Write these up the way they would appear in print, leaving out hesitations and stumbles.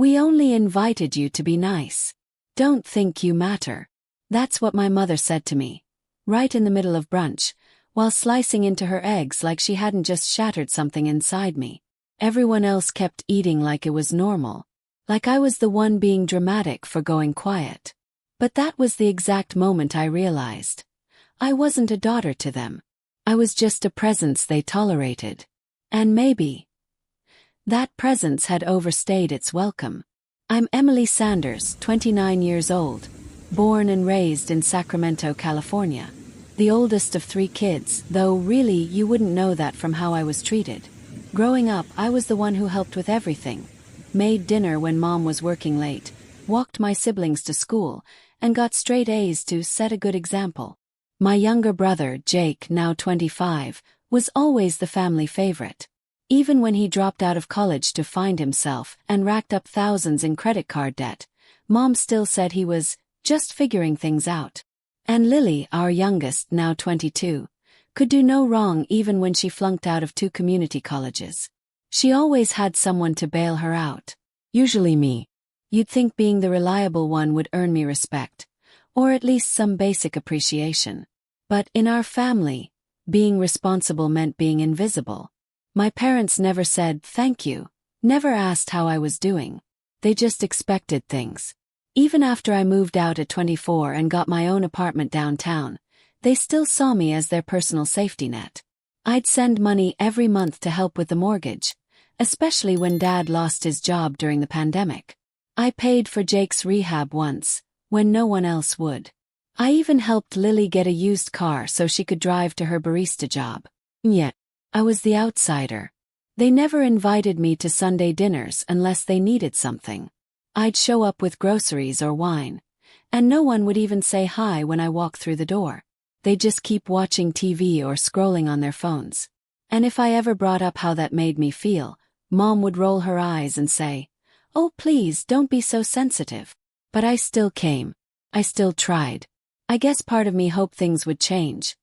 We only invited you to be nice. Don't think you matter. That's what my mother said to me, right in the middle of brunch, while slicing into her eggs like she hadn't just shattered something inside me. Everyone else kept eating like it was normal, like I was the one being dramatic for going quiet. But that was the exact moment I realized. I wasn't a daughter to them. I was just a presence they tolerated. And maybe that presence had overstayed its welcome. I'm Emily Sanders, 29 years old, born and raised in Sacramento, California. The oldest of 3 kids, though really you wouldn't know that from how I was treated. Growing up, I was the one who helped with everything. Made dinner when mom was working late, walked my siblings to school, and got straight A's to set a good example. My younger brother, Jake, now 25, was always the family favorite. Even when he dropped out of college to find himself and racked up thousands in credit card debt, mom still said he was just figuring things out. And Lily, our youngest, now 22, could do no wrong even when she flunked out of 2 community colleges. She always had someone to bail her out. Usually me. You'd think being the reliable one would earn me respect, or at least some basic appreciation. But in our family, being responsible meant being invisible. My parents never said thank you, never asked how I was doing. They just expected things. Even after I moved out at 24 and got my own apartment downtown, they still saw me as their personal safety net. I'd send money every month to help with the mortgage, especially when Dad lost his job during the pandemic. I paid for Jake's rehab once, when no one else would. I even helped Lily get a used car so she could drive to her barista job. Yet, I was the outsider. They never invited me to Sunday dinners unless they needed something. I'd show up with groceries or wine, and no one would even say hi when I walked through the door. They'd just keep watching TV or scrolling on their phones. And if I ever brought up how that made me feel, Mom would roll her eyes and say, "Oh, please don't be so sensitive." But I still came. I still tried. I guess part of me hoped things would change,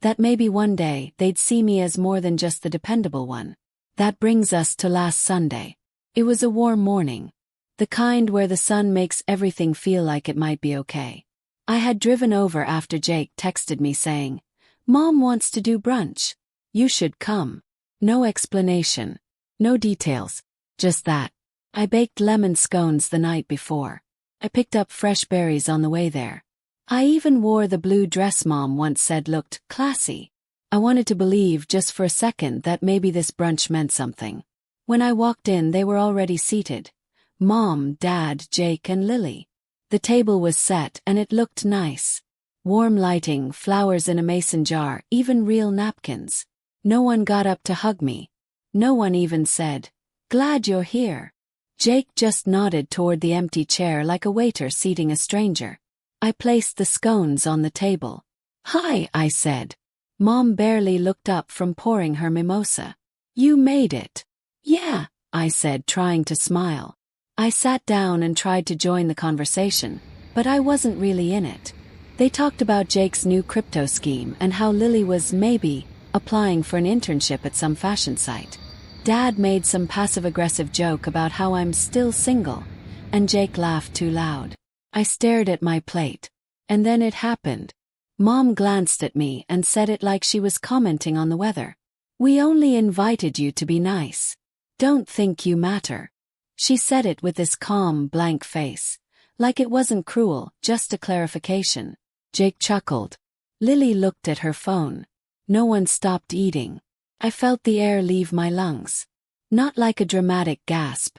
that maybe one day they'd see me as more than just the dependable one. That brings us to last Sunday. It was a warm morning. The kind where the sun makes everything feel like it might be okay. I had driven over after Jake texted me saying, "Mom wants to do brunch. You should come." No explanation. No details. Just that. I baked lemon scones the night before. I picked up fresh berries on the way there. I even wore the blue dress Mom once said looked classy. I wanted to believe just for a second that maybe this brunch meant something. When I walked in, they were already seated. Mom, Dad, Jake, and Lily. The table was set and it looked nice. Warm lighting, flowers in a mason jar, even real napkins. No one got up to hug me. No one even said, "Glad you're here." Jake just nodded toward the empty chair like a waiter seating a stranger. I placed the scones on the table. "Hi," I said. Mom barely looked up from pouring her mimosa. "You made it." "Yeah," I said, trying to smile. I sat down and tried to join the conversation, but I wasn't really in it. They talked about Jake's new crypto scheme and how Lily was, maybe, applying for an internship at some fashion site. Dad made some passive-aggressive joke about how I'm still single, and Jake laughed too loud. I stared at my plate. And then it happened. Mom glanced at me and said it like she was commenting on the weather. "We only invited you to be nice. Don't think you matter." She said it with this calm, blank face, like it wasn't cruel, just a clarification. Jake chuckled. Lily looked at her phone. No one stopped eating. I felt the air leave my lungs. Not like a dramatic gasp,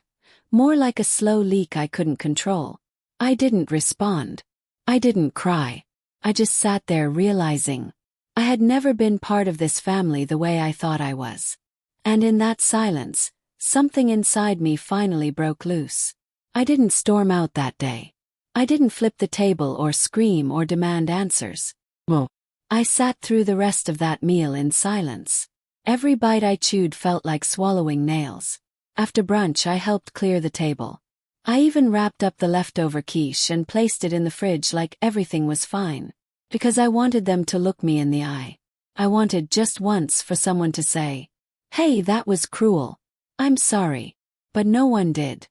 more like a slow leak I couldn't control. I didn't respond. I didn't cry. I just sat there realizing I had never been part of this family the way I thought I was. And in that silence, something inside me finally broke loose. I didn't storm out that day. I didn't flip the table or scream or demand answers. Well, I sat through the rest of that meal in silence. Every bite I chewed felt like swallowing nails. After brunch, I helped clear the table. I even wrapped up the leftover quiche and placed it in the fridge like everything was fine. Because I wanted them to look me in the eye. I wanted just once for someone to say, "Hey, that was cruel. I'm sorry." But no one did.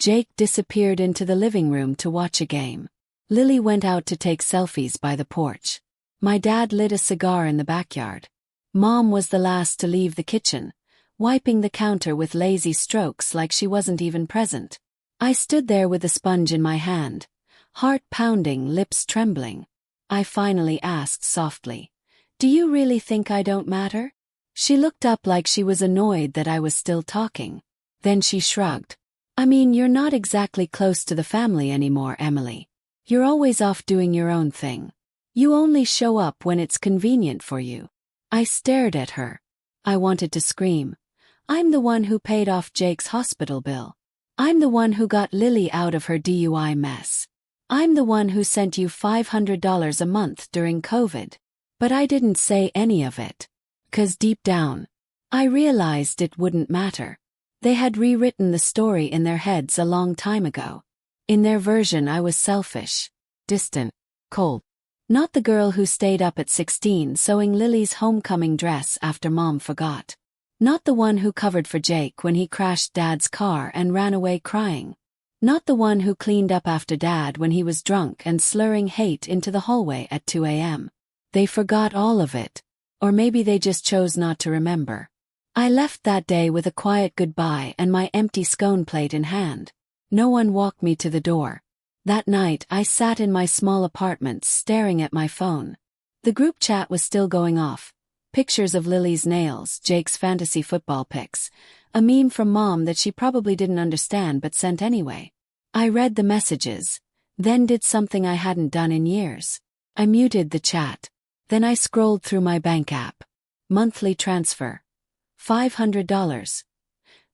Jake disappeared into the living room to watch a game. Lily went out to take selfies by the porch. My dad lit a cigar in the backyard. Mom was the last to leave the kitchen, wiping the counter with lazy strokes like she wasn't even present. I stood there with a sponge in my hand, heart pounding, lips trembling. I finally asked softly, "Do you really think I don't matter?" She looked up like she was annoyed that I was still talking. Then she shrugged. "I mean, you're not exactly close to the family anymore, Emily. You're always off doing your own thing. You only show up when it's convenient for you." I stared at her. I wanted to scream. I'm the one who paid off Jake's hospital bill. I'm the one who got Lily out of her DUI mess. I'm the one who sent you $500 a month during COVID. But I didn't say any of it. 'Cause deep down, I realized it wouldn't matter. They had rewritten the story in their heads a long time ago. In their version, I was selfish, distant, cold. Not the girl who stayed up at 16 sewing Lily's homecoming dress after Mom forgot. Not the one who covered for Jake when he crashed Dad's car and ran away crying. Not the one who cleaned up after Dad when he was drunk and slurring hate into the hallway at 2 a.m. They forgot all of it. Or maybe they just chose not to remember. I left that day with a quiet goodbye and my empty scone plate in hand. No one walked me to the door. That night I sat in my small apartment staring at my phone. The group chat was still going off. Pictures of Lily's nails, Jake's fantasy football pics, a meme from Mom that she probably didn't understand but sent anyway. I read the messages, then did something I hadn't done in years. I muted the chat. Then I scrolled through my bank app. Monthly transfer. $500.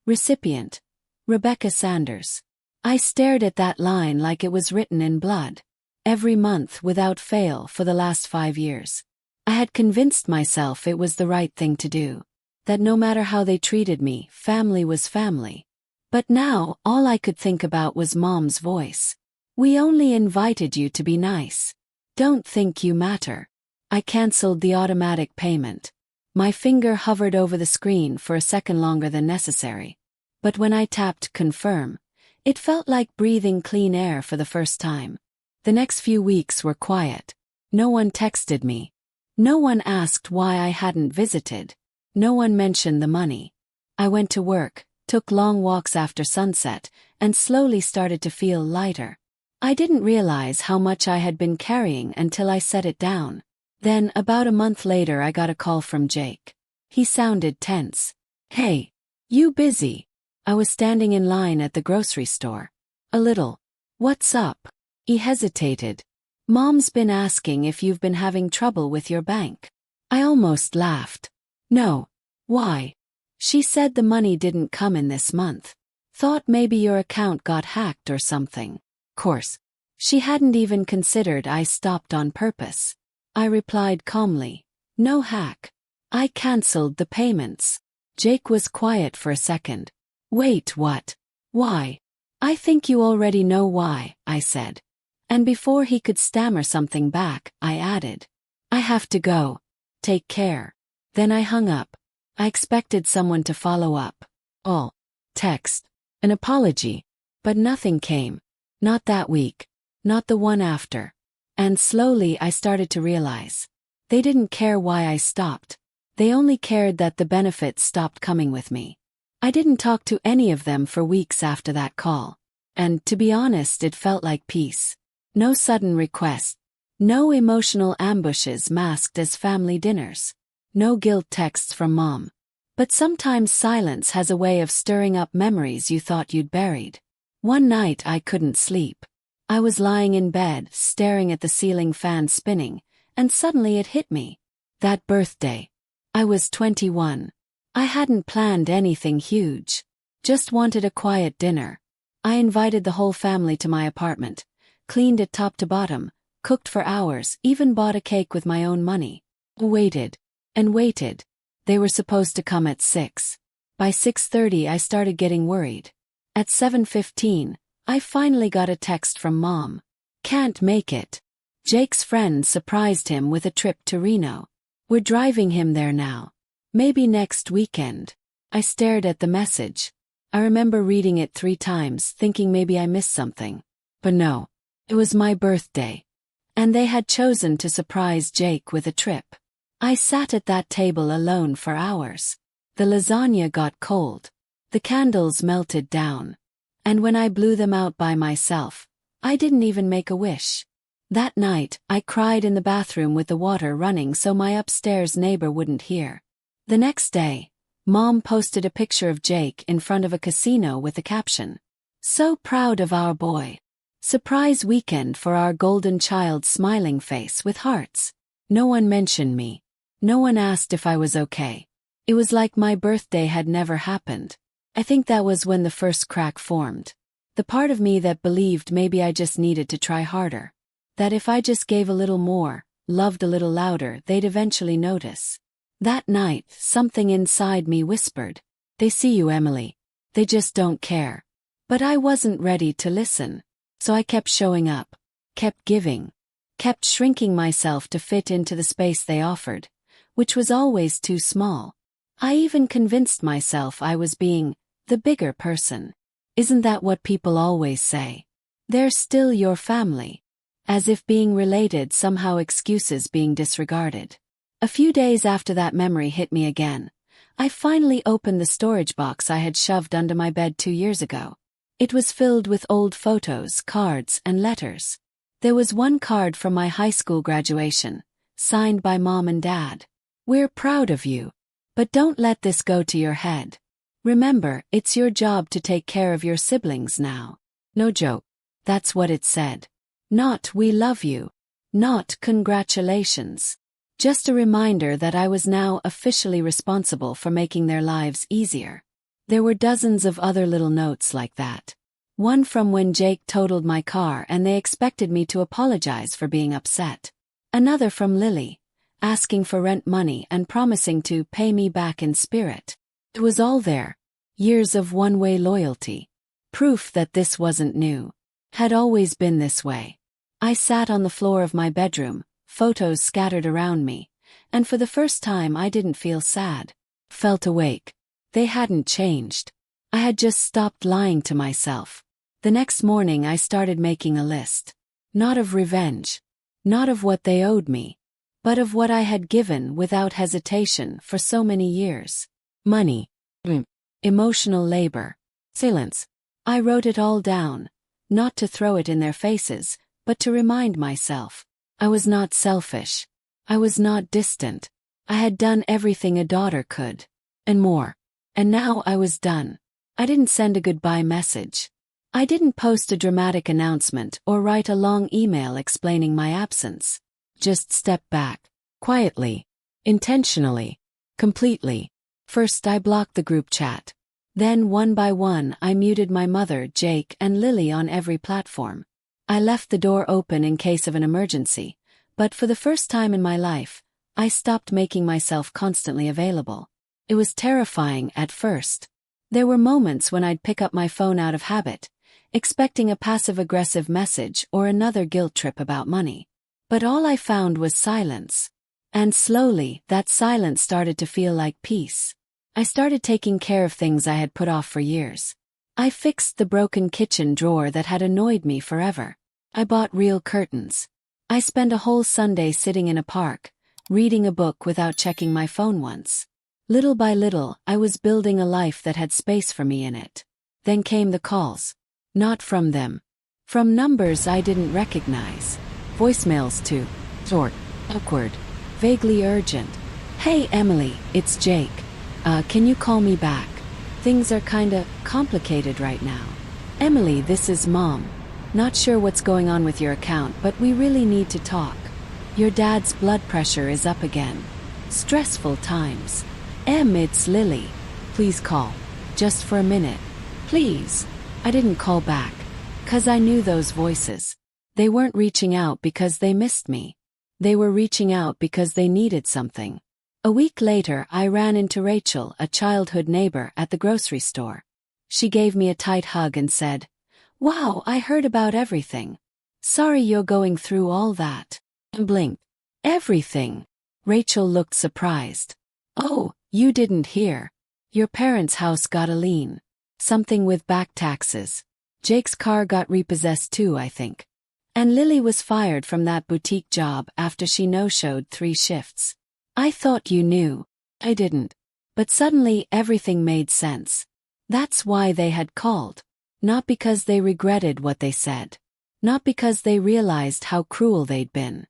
Recipient. Rebecca Sanders. I stared at that line like it was written in blood. Every month without fail for the last 5 years. I had convinced myself it was the right thing to do. That no matter how they treated me, family was family. But now, all I could think about was Mom's voice. "We only invited you to be nice. Don't think you matter." I canceled the automatic payment. My finger hovered over the screen for a second longer than necessary. But when I tapped confirm, it felt like breathing clean air for the first time. The next few weeks were quiet. No one texted me. No one asked why I hadn't visited. No one mentioned the money. I went to work, took long walks after sunset, and slowly started to feel lighter. I didn't realize how much I had been carrying until I set it down. Then, about a month later, I got a call from Jake. He sounded tense. "Hey, you busy?" I was standing in line at the grocery store. "A little." "What's up?" He hesitated. "Mom's been asking if you've been having trouble with your bank." I almost laughed. "No. Why?" "She said the money didn't come in this month. Thought maybe your account got hacked or something." Course. She hadn't even considered I stopped on purpose. I replied calmly, "No hack. I cancelled the payments." Jake was quiet for a second. "Wait, what? Why?" "I think you already know why," I said. And before he could stammer something back, I added, "I have to go. Take care." Then I hung up. I expected someone to follow up. All. Text. An apology. But nothing came. Not that week. Not the one after. And slowly I started to realize. They didn't care why I stopped. They only cared that the benefits stopped coming with me. I didn't talk to any of them for weeks after that call. And, to be honest, it felt like peace. No sudden requests. No emotional ambushes masked as family dinners. No guilt texts from Mom. But sometimes silence has a way of stirring up memories you thought you'd buried. One night I couldn't sleep. I was lying in bed, staring at the ceiling fan spinning, and suddenly it hit me. That birthday. I was 21. I hadn't planned anything huge. Just wanted a quiet dinner. I invited the whole family to my apartment, cleaned it top to bottom, cooked for hours, even bought a cake with my own money. Waited. And waited. They were supposed to come at 6. By 6:30 I started getting worried. At 7:15, I finally got a text from Mom. "Can't make it. Jake's friend surprised him with a trip to Reno. We're driving him there now. Maybe next weekend." I stared at the message. I remember reading it 3 times, thinking maybe I missed something. But no. It was my birthday. And they had chosen to surprise Jake with a trip. I sat at that table alone for hours. The lasagna got cold. The candles melted down. And when I blew them out by myself, I didn't even make a wish. That night, I cried in the bathroom with the water running so my upstairs neighbor wouldn't hear. The next day, Mom posted a picture of Jake in front of a casino with the caption, "So proud of our boy. Surprise weekend for our golden child," smiling face with hearts. No one mentioned me. No one asked if I was okay. It was like my birthday had never happened. I think that was when the first crack formed. The part of me that believed maybe I just needed to try harder. That if I just gave a little more, loved a little louder, they'd eventually notice. That night, something inside me whispered, "They see you, Emily. They just don't care." But I wasn't ready to listen. So I kept showing up, kept giving, kept shrinking myself to fit into the space they offered, which was always too small. I even convinced myself I was being the bigger person. Isn't that what people always say? They're still your family. As if being related somehow excuses being disregarded. A few days after that memory hit me again, I finally opened the storage box I had shoved under my bed 2 years ago. It was filled with old photos, cards, and letters. There was one card from my high school graduation, signed by Mom and Dad. "We're proud of you. But don't let this go to your head. Remember, it's your job to take care of your siblings now." No joke. That's what it said. Not "we love you." Not "congratulations." Just a reminder that I was now officially responsible for making their lives easier. There were dozens of other little notes like that. One from when Jake totaled my car and they expected me to apologize for being upset. Another from Lily, asking for rent money and promising to pay me back in spirit. It was all there. Years of one-way loyalty. Proof that this wasn't new. Had always been this way. I sat on the floor of my bedroom, photos scattered around me, and for the first time I didn't feel sad. Felt awake. They hadn't changed. I had just stopped lying to myself. The next morning I started making a list. Not of revenge. Not of what they owed me. But of what I had given without hesitation for so many years. Money. Emotional labor. Silence. I wrote it all down. Not to throw it in their faces, but to remind myself. I was not selfish. I was not distant. I had done everything a daughter could. And more. And now I was done. I didn't send a goodbye message. I didn't post a dramatic announcement or write a long email explaining my absence. Just step back. Quietly. Intentionally. Completely. First I blocked the group chat. Then one by one I muted my mother, Jake, and Lily on every platform. I left the door open in case of an emergency, but for the first time in my life, I stopped making myself constantly available. It was terrifying at first. There were moments when I'd pick up my phone out of habit, expecting a passive-aggressive message or another guilt trip about money. But all I found was silence. And slowly, that silence started to feel like peace. I started taking care of things I had put off for years. I fixed the broken kitchen drawer that had annoyed me forever. I bought real curtains. I spent a whole Sunday sitting in a park, reading a book without checking my phone once. Little by little, I was building a life that had space for me in it. Then came the calls. Not from them. From numbers I didn't recognize. Voicemails too. Short, awkward, vaguely urgent. "Hey Emily, it's Jake. Can you call me back? Things are kinda complicated right now. Emily, this is Mom. Not sure what's going on with your account, but we really need to talk. Your dad's blood pressure is up again. Stressful times. It's Lily. Please call. Just for a minute. Please." I didn't call back. 'Cause I knew those voices. They weren't reaching out because they missed me. They were reaching out because they needed something. A week later, I ran into Rachel, a childhood neighbor, at the grocery store. She gave me a tight hug and said, "Wow, I heard about everything. Sorry you're going through all that." And blinked. "Everything?" Rachel looked surprised. "Oh, you didn't hear. Your parents' house got a lien." Something with back taxes. Jake's car got repossessed too, I think. And Lily was fired from that boutique job after she no-showed 3 shifts. I thought you knew. I didn't. But suddenly everything made sense. That's why they had called. Not because they regretted what they said. Not because they realized how cruel they'd been.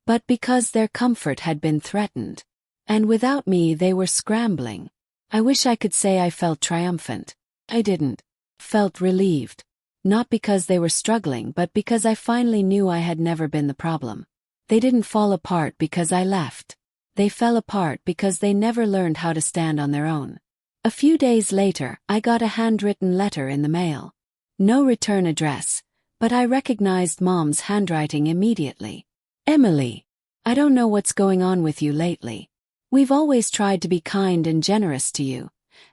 But because their comfort had been threatened. And without me they were scrambling. I wish I could say I felt triumphant. I didn't. Felt relieved. Not because they were struggling, but because I finally knew I had never been the problem. They didn't fall apart because I left. They fell apart because they never learned how to stand on their own. A few days later, I got a handwritten letter in the mail. No return address, but I recognized Mom's handwriting immediately. Emily, I don't know what's going on with you lately. We've always tried to be kind and generous to you,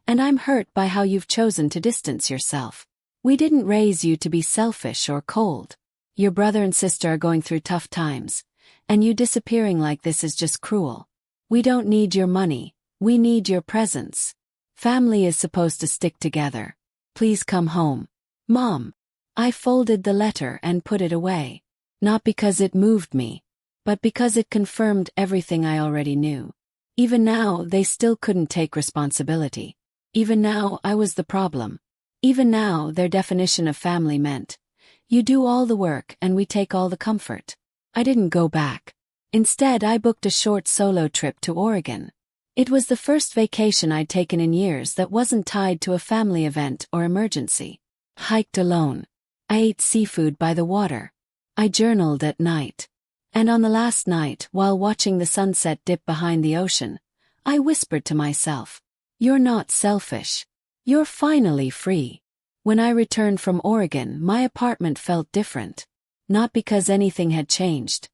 and I'm hurt by how you've chosen to distance yourself. We didn't raise you to be selfish or cold. Your brother and sister are going through tough times, and you disappearing like this is just cruel. We don't need your money, we need your presence. Family is supposed to stick together. Please come home. Mom. I folded the letter and put it away. Not because it moved me, but because it confirmed everything I already knew. Even now, they still couldn't take responsibility. Even now, I was the problem. Even now, their definition of family meant, you do all the work and we take all the comfort. I didn't go back. Instead, I booked a short solo trip to Oregon. It was the first vacation I'd taken in years that wasn't tied to a family event or emergency. Hiked alone. I ate seafood by the water. I journaled at night. And on the last night, while watching the sunset dip behind the ocean, I whispered to myself, you're not selfish. You're finally free. When I returned from Oregon, my apartment felt different. Not because anything had changed,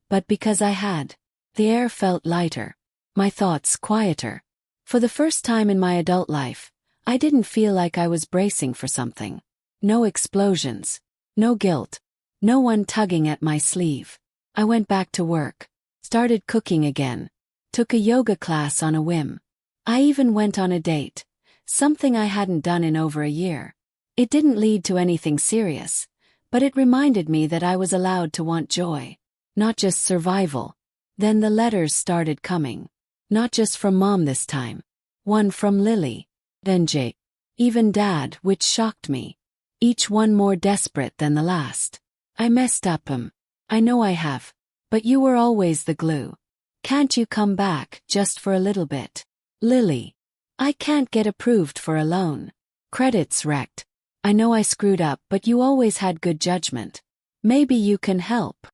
but because I had. The air felt lighter. My thoughts quieter. For the first time in my adult life, I didn't feel like I was bracing for something. No explosions. No guilt. No one tugging at my sleeve. I went back to work. Started cooking again. Took a yoga class on a whim. I even went on a date. Something I hadn't done in over a year. It didn't lead to anything serious, but it reminded me that I was allowed to want joy. Not just survival. Then the letters started coming. Not just from Mom this time. One from Lily. Then Jake. Even Dad, which shocked me. Each one more desperate than the last. I messed up, I know I have. But you were always the glue. Can't you come back, just for a little bit? Lily. I can't get approved for a loan. Credit's wrecked. I know I screwed up, but you always had good judgment. Maybe you can help.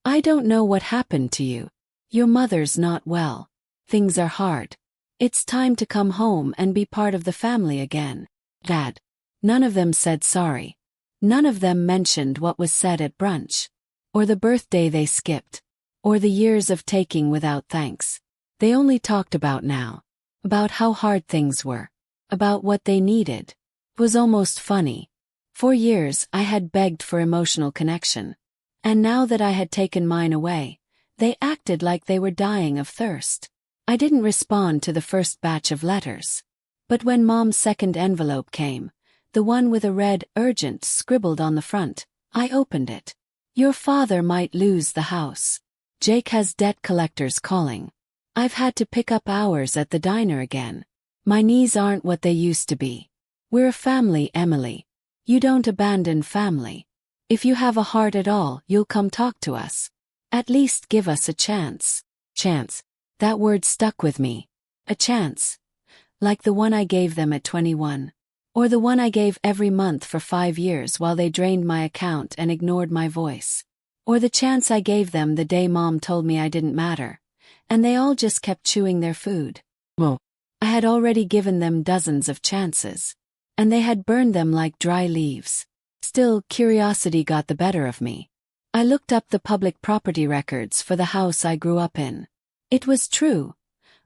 I don't know what happened to you. Your mother's not well. Things are hard. It's time to come home and be part of the family again. Dad. None of them said sorry. None of them mentioned what was said at brunch. Or the birthday they skipped. Or the years of taking without thanks. They only talked about now. About how hard things were. About what they needed. It was almost funny. For years I had begged for emotional connection. And now that I had taken mine away, they acted like they were dying of thirst. I didn't respond to the first batch of letters. But when Mom's second envelope came, the one with a red urgent scribbled on the front, I opened it. Your father might lose the house. Jake has debt collectors calling. I've had to pick up hours at the diner again. My knees aren't what they used to be. We're a family, Emily. You don't abandon family. If you have a heart at all, you'll come talk to us. At least give us a chance. Chance. That word stuck with me. A chance. Like the one I gave them at 21. Or the one I gave every month for 5 years while they drained my account and ignored my voice. Or the chance I gave them the day Mom told me I didn't matter. And they all just kept chewing their food. Well, I had already given them dozens of chances. And they had burned them like dry leaves. Still, curiosity got the better of me. I looked up the public property records for the house I grew up in. It was true.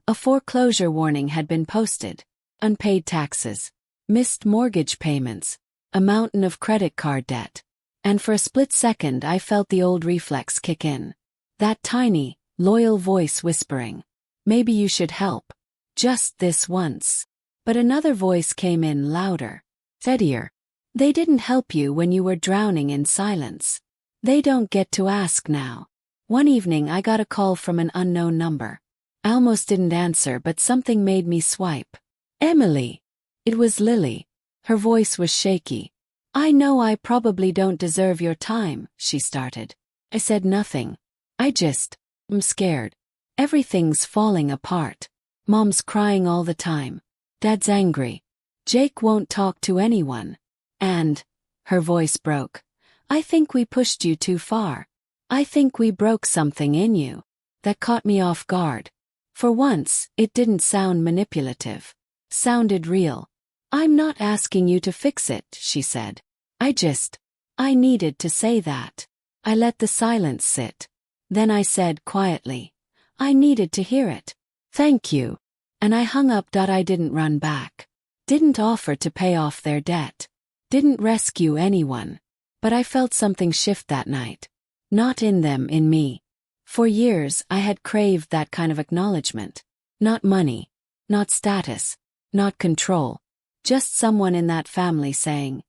A foreclosure warning had been posted. Unpaid taxes. Missed mortgage payments. A mountain of credit card debt. And for a split second I felt the old reflex kick in. That tiny, loyal voice whispering, maybe you should help. Just this once. But another voice came in louder, steadier. They didn't help you when you were drowning in silence. They don't get to ask now. One evening I got a call from an unknown number. I almost didn't answer, but something made me swipe. Emily. It was Lily. Her voice was shaky. I know I probably don't deserve your time, she started. I said nothing. I'm scared. Everything's falling apart. Mom's crying all the time. Dad's angry. Jake won't talk to anyone. And, her voice broke, I think we pushed you too far. I think we broke something in you. That caught me off guard. For once, it didn't sound manipulative. Sounded real. I'm not asking you to fix it, she said. I needed to say that. I let the silence sit. Then I said quietly, I needed to hear it. Thank you. And I hung up. I didn't run back. Didn't offer to pay off their debt. Didn't rescue anyone. But I felt something shift that night. Not in them, in me. For years I had craved that kind of acknowledgement. Not money. Not status. Not control. Just someone in that family saying,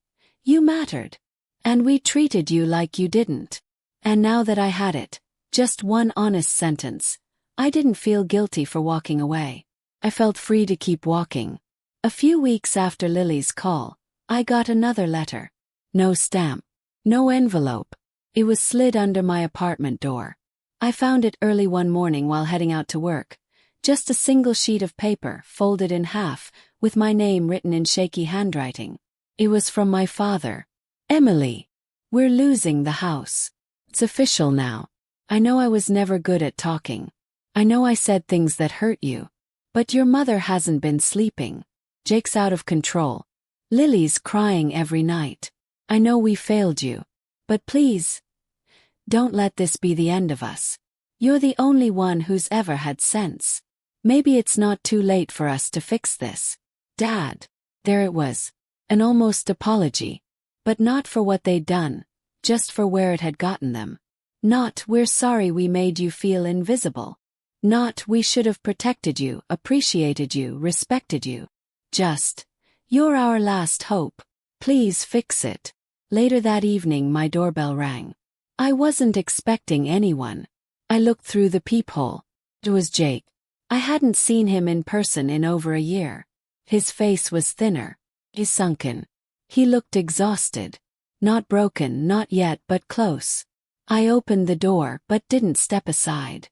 you mattered. And we treated you like you didn't. And now that I had it, just one honest sentence, I didn't feel guilty for walking away. I felt free to keep walking. A few weeks after Lily's call, I got another letter. No stamp. No envelope. It was slid under my apartment door. I found it early one morning while heading out to work. Just a single sheet of paper, folded in half, with my name written in shaky handwriting. It was from my father. Emily. We're losing the house. It's official now. I know I was never good at talking. I know I said things that hurt you. But your mother hasn't been sleeping. Jake's out of control. Lily's crying every night. I know we failed you. But please, don't let this be the end of us. You're the only one who's ever had sense. Maybe it's not too late for us to fix this. Dad. There it was. An almost apology. But not for what they'd done, just for where it had gotten them. Not, we're sorry we made you feel invisible. Not, we should have protected you, appreciated you, respected you. Just, you're our last hope. Please fix it. Later that evening my doorbell rang. I wasn't expecting anyone. I looked through the peephole. It was Jake. I hadn't seen him in person in over a year. His face was thinner. He's sunken. He looked exhausted. Not broken, not yet, but close. I opened the door but didn't step aside.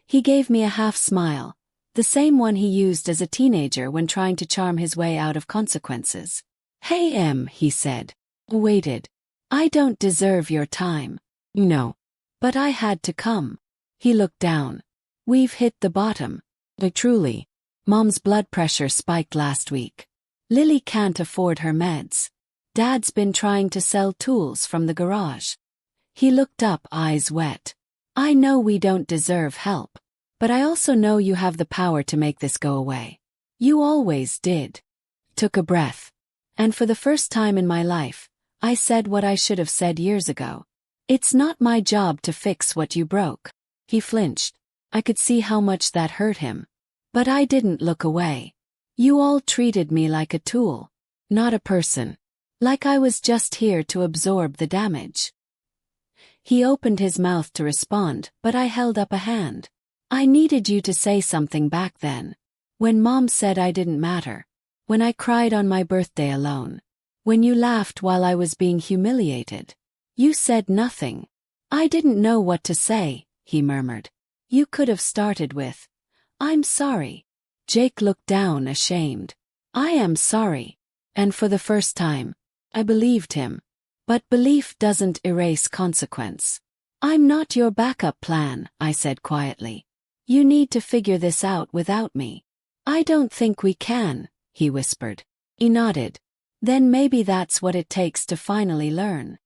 He gave me a half smile, the same one he used as a teenager when trying to charm his way out of consequences. Hey Em, he said. Waited. I don't deserve your time. No. But I had to come. He looked down. We've hit the bottom. Truly. Mom's blood pressure spiked last week. Lily can't afford her meds. Dad's been trying to sell tools from the garage. He looked up, eyes wet. I know we don't deserve help. But I also know you have the power to make this go away. You always did. Took a breath. And for the first time in my life, I said what I should have said years ago. It's not my job to fix what you broke. He flinched. I could see how much that hurt him. But I didn't look away. You all treated me like a tool, not a person. Like I was just here to absorb the damage. He opened his mouth to respond, but I held up a hand. I needed you to say something back then. When Mom said I didn't matter. When I cried on my birthday alone. When you laughed while I was being humiliated. You said nothing. I didn't know what to say, he murmured. You could have started with, I'm sorry. Jake looked down, ashamed. I am sorry. And for the first time, I believed him. But belief doesn't erase consequence. I'm not your backup plan, I said quietly. You need to figure this out without me. I don't think we can, he whispered. He nodded. Then maybe that's what it takes to finally learn.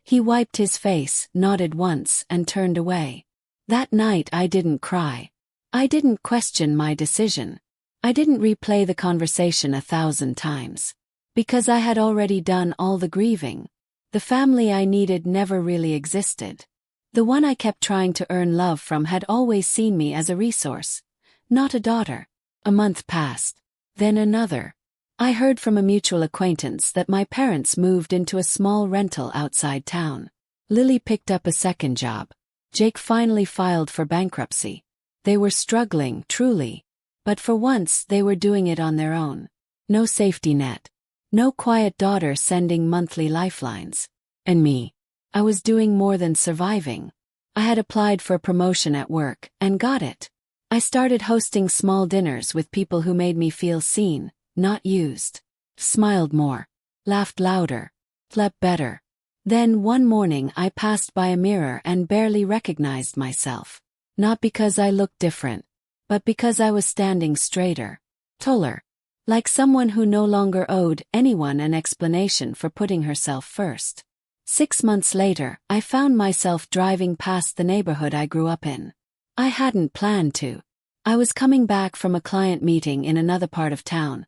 He wiped his face, nodded once, and turned away. That night I didn't cry. I didn't question my decision. I didn't replay the conversation 1,000 times. Because I had already done all the grieving. The family I needed never really existed. The one I kept trying to earn love from had always seen me as a resource, not a daughter. A month passed. Then another. I heard from a mutual acquaintance that my parents moved into a small rental outside town. Lily picked up a second job. Jake finally filed for bankruptcy. They were struggling, truly. But for once they were doing it on their own. No safety net. No quiet daughter sending monthly lifelines. And me. I was doing more than surviving. I had applied for a promotion at work, and got it. I started hosting small dinners with people who made me feel seen, not used. Smiled more. Laughed louder. Slept better. Then one morning I passed by a mirror and barely recognized myself. Not because I looked different, but because I was standing straighter. Taller. Like someone who no longer owed anyone an explanation for putting herself first. 6 months later, I found myself driving past the neighborhood I grew up in. I hadn't planned to. I was coming back from a client meeting in another part of town,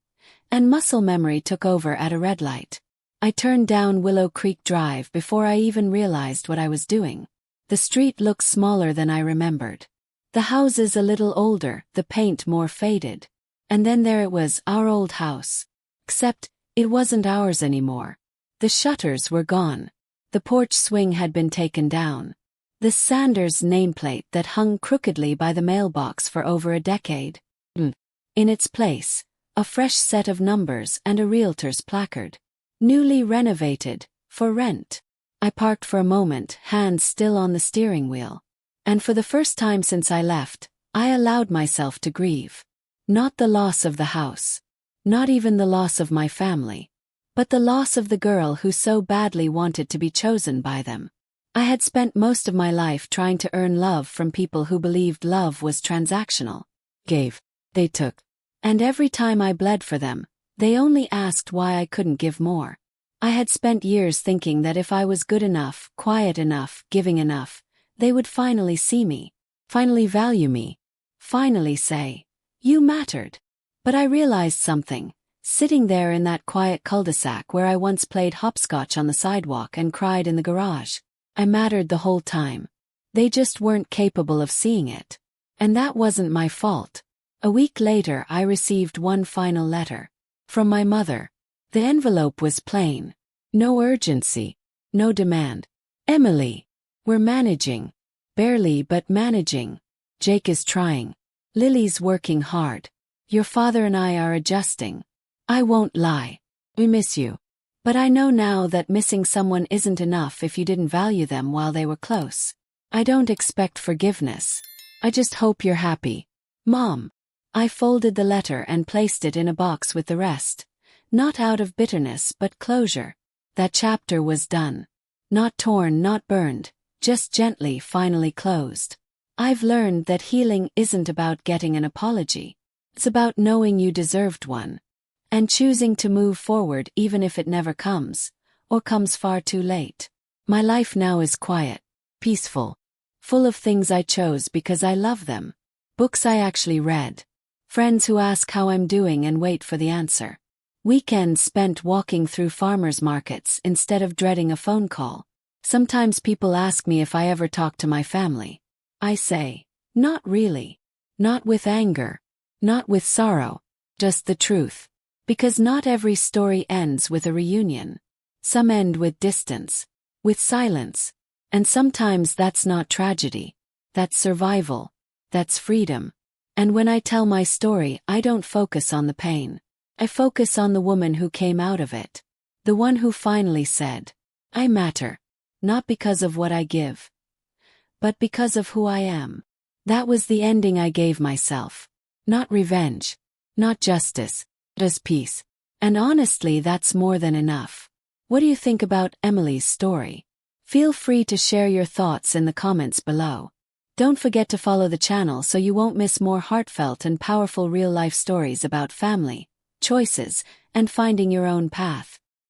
and muscle memory took over at a red light. I turned down Willow Creek Drive before I even realized what I was doing. The street looked smaller than I remembered. The houses a little older, the paint more faded. And then there it was, our old house. Except, it wasn't ours anymore. The shutters were gone. The porch swing had been taken down. The Sanders nameplate that hung crookedly by the mailbox for over a decade. In its place, a fresh set of numbers and a realtor's placard. Newly renovated, for rent. I parked for a moment, hands still on the steering wheel. And for the first time since I left, I allowed myself to grieve. Not the loss of the house. Not even the loss of my family. But the loss of the girl who so badly wanted to be chosen by them. I had spent most of my life trying to earn love from people who believed love was transactional. Gave. They took. And every time I bled for them, they only asked why I couldn't give more. I had spent years thinking that if I was good enough, quiet enough, giving enough, they would finally see me. Finally value me. Finally say, you mattered. But I realized something. Sitting there in that quiet cul-de-sac where I once played hopscotch on the sidewalk and cried in the garage. I mattered the whole time. They just weren't capable of seeing it. And that wasn't my fault. A week later I received one final letter. From my mother. The envelope was plain. No urgency. No demand. Emily. We're managing. Barely but managing. Jake is trying. Lily's working hard. Your father and I are adjusting. I won't lie. We miss you. But I know now that missing someone isn't enough if you didn't value them while they were close. I don't expect forgiveness. I just hope you're happy. Mom. I folded the letter and placed it in a box with the rest. Not out of bitterness but closure. That chapter was done. Not torn, not burned, just gently finally closed. I've learned that healing isn't about getting an apology. It's about knowing you deserved one. And choosing to move forward even if it never comes, or comes far too late. My life now is quiet, peaceful, full of things I chose because I love them. Books I actually read. Friends who ask how I'm doing and wait for the answer. Weekends spent walking through farmers markets instead of dreading a phone call. Sometimes people ask me if I ever talk to my family. I say, not really. Not with anger. Not with sorrow. Just the truth. Because not every story ends with a reunion. Some end with distance. With silence. And sometimes that's not tragedy. That's survival. That's freedom. And when I tell my story, I don't focus on the pain. I focus on the woman who came out of it. The one who finally said, I matter. Not because of what I give. But because of who I am. That was the ending I gave myself. Not revenge. Not justice. Just peace. And honestly, that's more than enough. What do you think about Emily's story? Feel free to share your thoughts in the comments below. Don't forget to follow the channel so you won't miss more heartfelt and powerful real-life stories about family, choices, and finding your own path.